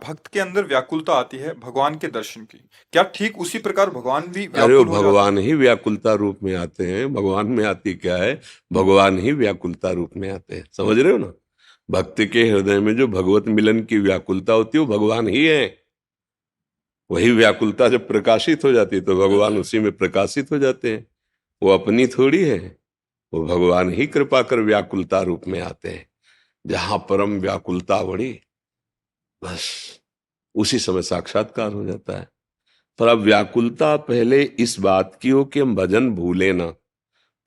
भक्त के अंदर व्याकुलता आती है भगवान के दर्शन की। क्या ठीक उसी प्रकार भगवान भी अरे वो व्याकुल हो जाते भगवान ही व्याकुलता रूप में आते हैं। भगवान में आती क्या है, भगवान ही व्याकुलता रूप में आते हैं। समझ रहे हो ना? भक्त के हृदय में जो भगवत मिलन की व्याकुलता होती है वो भगवान ही है। वही व्याकुलता जब प्रकाशित हो जाती है तो भगवान उसी में प्रकाशित हो जाते हैं। वो अपनी थोड़ी है, वो भगवान ही कृपा कर व्याकुलता रूप में आते हैं। जहां परम व्याकुलता बढ़ी, बस उसी समय साक्षात्कार हो जाता है। पर अब व्याकुलता पहले इस बात की हो कि हम भजन भूले ना,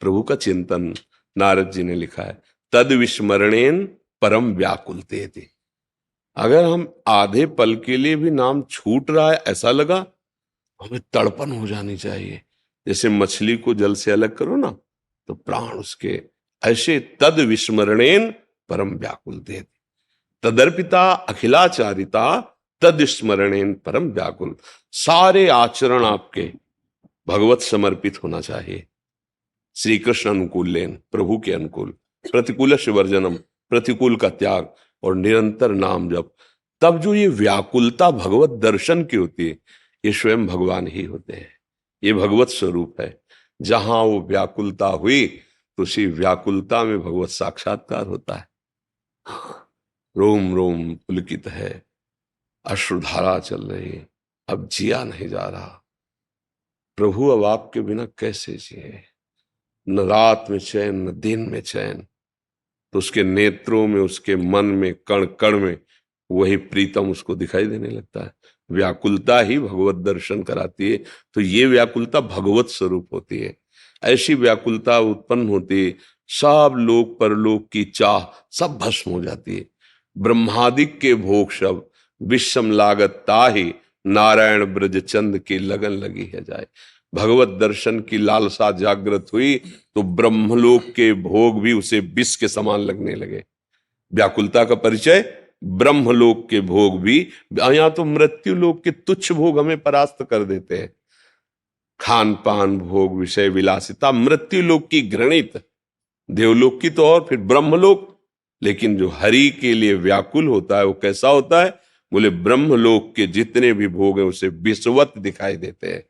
प्रभु का चिंतन। नारद जी ने लिखा है, तद विस्मरणेन परम व्याकुलते थे। अगर हम आधे पल के लिए भी नाम छूट रहा है, ऐसा लगा, हमें तड़पन हो जानी चाहिए। जैसे मछली को जल से अलग करो ना तो प्राण उसके, ऐसे तद विस्मरणेन परम व्याकुलते थे। तदर्पिता अखिलाचारिता तद स्मरणेन परम व्याकुल। सारे आचरण आपके भगवत समर्पित होना चाहिए। श्री कृष्ण अनुकूल लेन, प्रभु के अनुकूल, प्रतिकूल वर्जनम, प्रतिकूल का त्याग और निरंतर नाम जप। तब जो ये व्याकुलता भगवत दर्शन की होती है, ये स्वयं भगवान ही होते हैं। ये भगवत स्वरूप है। जहां वो व्याकुलता हुई तो उसी व्याकुलता में भगवत साक्षात्कार होता है। रोम रोम पुलकित है, अश्रुधारा चल रही है, अब जिया नहीं जा रहा। प्रभु अब आपके बिना कैसे जिए? न रात में चैन न दिन में चैन। तो उसके नेत्रों में, उसके मन में, कण कण में वही प्रीतम उसको दिखाई देने लगता है। व्याकुलता ही भगवत दर्शन कराती है। तो ये व्याकुलता भगवत स्वरूप होती है। ऐसी व्याकुलता उत्पन्न होती है, सब लोक परलोक की चाह सब भस्म हो जाती है। ब्रह्मादिक के भोग शब विषम लागत ताहि, नारायण ब्रज चंद की लगन लगी है जाए। भगवत दर्शन की लालसा जागृत हुई तो ब्रह्मलोक के भोग भी उसे विष के समान लगने लगे। व्याकुलता का परिचय ब्रह्मलोक के भोग भी। यहां तो मृत्यु लोक के तुच्छ भोग हमें परास्त कर देते हैं। खान पान भोग विषय विलासिता मृत्यु लोक की घृणित, देवलोक की तो और फिर ब्रह्मलोक। लेकिन जो हरि के लिए व्याकुल होता है वो कैसा होता है? बोले ब्रह्मलोक के जितने भी भोग हैं उसे विषवत दिखाई देते हैं।